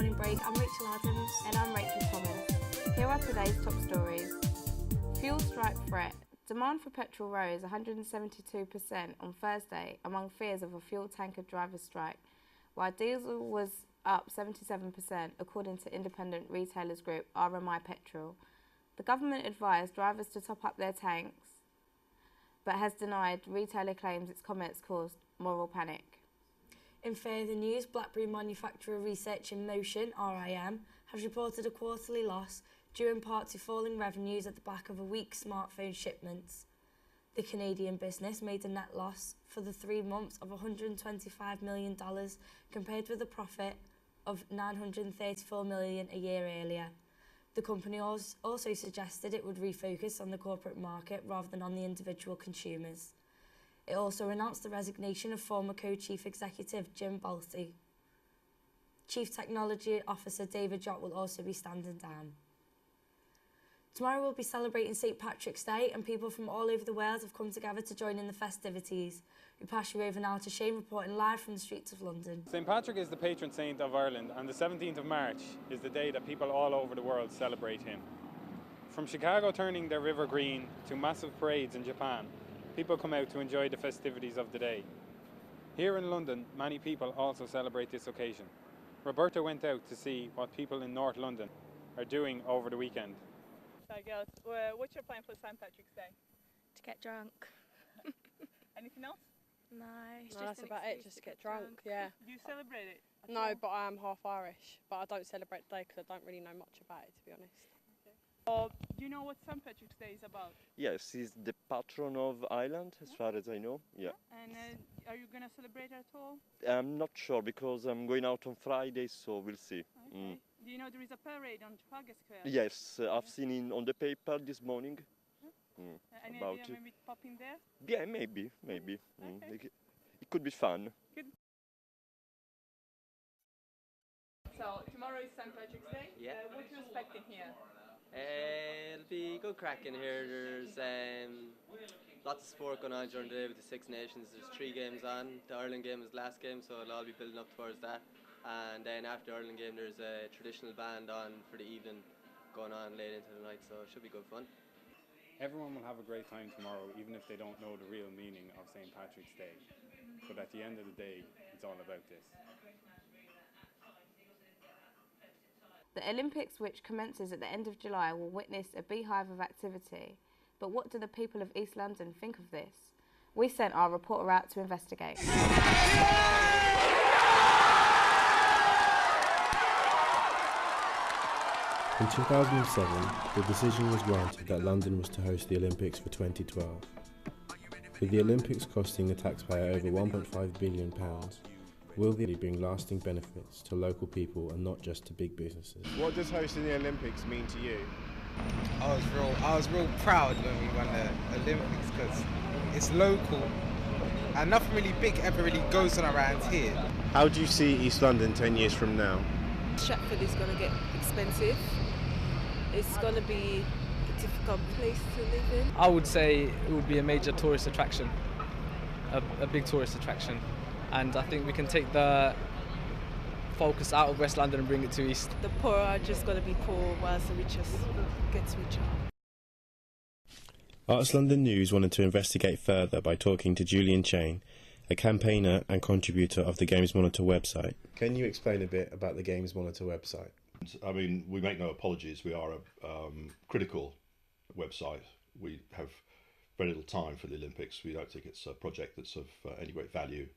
Morning Break. I'm Rachel Adams. And I'm Rachel Thomas. Here are today's top stories. Fuel strike threat. Demand for petrol rose 172% on Thursday among fears of a fuel tanker driver strike, while diesel was up 77% according to independent retailers group RMI Petrol. The government advised drivers to top up their tanks, but has denied retailer claims its comments caused moral panic. In further news, BlackBerry manufacturer Research in Motion, RIM, has reported a quarterly loss due in part to falling revenues at the back of a weak smartphone shipments. The Canadian business made a net loss for the 3 months of $125 million compared with a profit of $934 million a year earlier. The company also suggested it would refocus on the corporate market rather than on the individual consumers. It also announced the resignation of former co-chief executive Jim Balti. Chief Technology Officer David Jott will also be standing down. Tomorrow we'll be celebrating St Patrick's Day, and people from all over the world have come together to join in the festivities. We pass you over now to Shane reporting live from the streets of London. St Patrick is the patron saint of Ireland, and the 17th of March is the day that people all over the world celebrate him. From Chicago turning their river green to massive parades in Japan, people come out to enjoy the festivities of the day. Here in London, many people also celebrate this occasion. Roberta went out to see what people in North London are doing over the weekend. So girls, what's your plan for St Patrick's Day? To get drunk. Anything else? No, No, that's about it, just to get drunk, yeah. Do you celebrate it? No, but I am half Irish, but I don't celebrate the day because I don't really know much about it, to be honest. Do you know what St Patrick's Day is about? Yes, he's the patron of Ireland, as far as I know, yeah. And are you going to celebrate at all? I'm not sure because I'm going out on Friday, so we'll see. Okay. Do you know there is a parade on Trafalgar Square? Yes, I've seen it on the paper this morning. Any about idea it. maybe pop in there? Yeah, maybe. Okay. It could be fun. So tomorrow is St Patrick's Day. Yeah. What are you expecting here? It'll be good crack in here. There's lots of sport going on during the day with the Six Nations. There's 3 games on. The Ireland game is the last game, so it'll all be building up towards that. And then after the Ireland game, there's a traditional band on for the evening going on late into the night, so it should be good fun. Everyone will have a great time tomorrow, even if they don't know the real meaning of St. Patrick's Day. But at the end of the day, it's all about this. The Olympics, which commences at the end of July, will witness a beehive of activity. But what do the people of East London think of this? We sent our reporter out to investigate. In 2007, the decision was granted that London was to host the Olympics for 2012. With the Olympics costing the taxpayer over £1.5 billion, will they bring lasting benefits to local people and not just to big businesses? What does hosting the Olympics mean to you? I was real proud when we won the Olympics because it's local and nothing really big ever really goes on around here. How do you see East London 10 years from now? Stratford is going to get expensive. It's going to be a difficult place to live in. I would say it would be a major tourist attraction, a big tourist attraction. And I think we can take the focus out of West London and bring it to East. The poor are just going to be poor whilst the richest gets richer. Arts London News wanted to investigate further by talking to Julian Chain, a campaigner and contributor of the Games Monitor website. Can you explain a bit about the Games Monitor website? I mean, we make no apologies. We are a critical website. We have very little time for the Olympics. We don't think it's a project that's of any great value,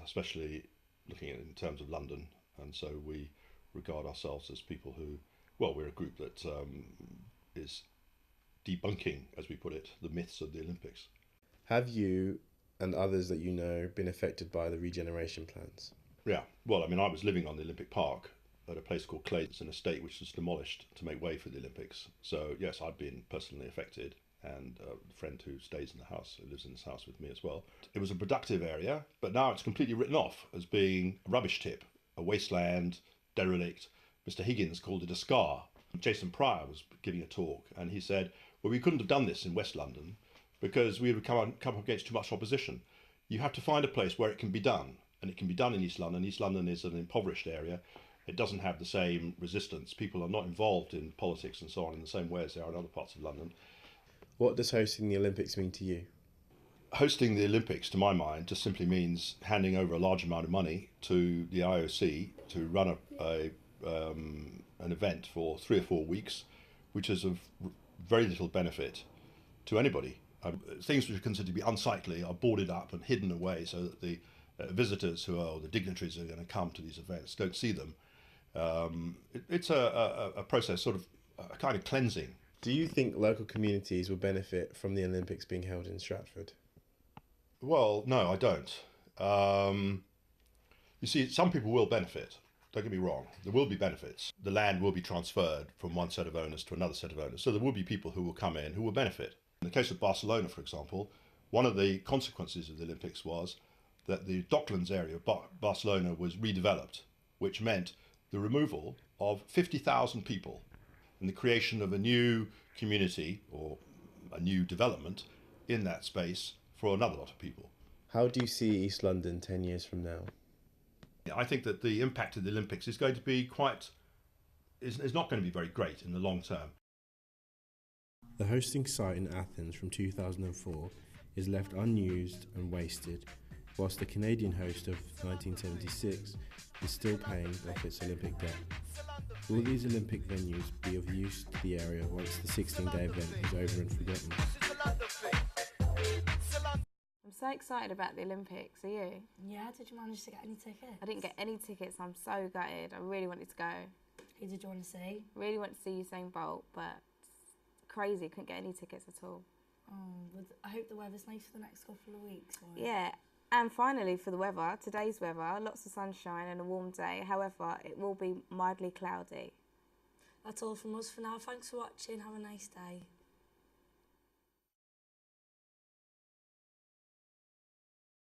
especially looking at it in terms of London. And so we regard ourselves as people who, well, we're a group that is debunking, as we put it, the myths of the Olympics. Have you and others that you know been affected by the regeneration plans? Yeah, well, I mean, I was living on the Olympic Park at a place called Clayton, an estate which was demolished to make way for the Olympics. So yes, I've been personally affected, and a friend who stays in the house, who lives in this house with me as well. It was a productive area, but now it's completely written off as being a rubbish tip, a wasteland, derelict. Mr. Higgins called it a scar. Jason Pryor was giving a talk, and he said, well, we couldn't have done this in West London because we would come up against too much opposition. You have to find a place where it can be done, and it can be done in East London. East London is an impoverished area, it doesn't have the same resistance. People are not involved in politics and so on in the same way as they are in other parts of London. What does hosting the Olympics mean to you? Hosting the Olympics, to my mind, just simply means handing over a large amount of money to the IOC to run an event for 3 or 4 weeks, which is of very little benefit to anybody. Things which are considered to be unsightly are boarded up and hidden away so that the visitors or the dignitaries who are going to come to these events don't see them. It's a process, sort of a kind of cleansing. Do you think local communities will benefit from the Olympics being held in Stratford? Well, no, I don't. You see, some people will benefit. Don't get me wrong. There will be benefits. The land will be transferred from one set of owners to another set of owners. So there will be people who will come in who will benefit. In the case of Barcelona, for example, one of the consequences of the Olympics was that the Docklands area of Barcelona was redeveloped, which meant the removal of 50,000 people and the creation of a new community or a new development in that space for another lot of people. How do you see East London 10 years from now? I think that the impact of the Olympics is going to be is not going to be very great in the long term. The hosting site in Athens from 2004 is left unused and wasted, whilst the Canadian host of 1976 is still paying off its Olympic debt. Will these Olympic venues be of use to the area once the 16-day event is over and forgotten? I'm so excited about the Olympics, are you? Yeah, did you manage to get any tickets? I didn't get any tickets, I'm so gutted. I really wanted to go. Who did you want to see? Really want to see Usain Bolt, but crazy, couldn't get any tickets at all. Oh, I hope the weather's nice for the next couple of weeks. Yeah, and finally for the weather, today's weather, lots of sunshine and a warm day. However, it will be mildly cloudy. That's all from us for now. Thanks for watching. Have a nice day.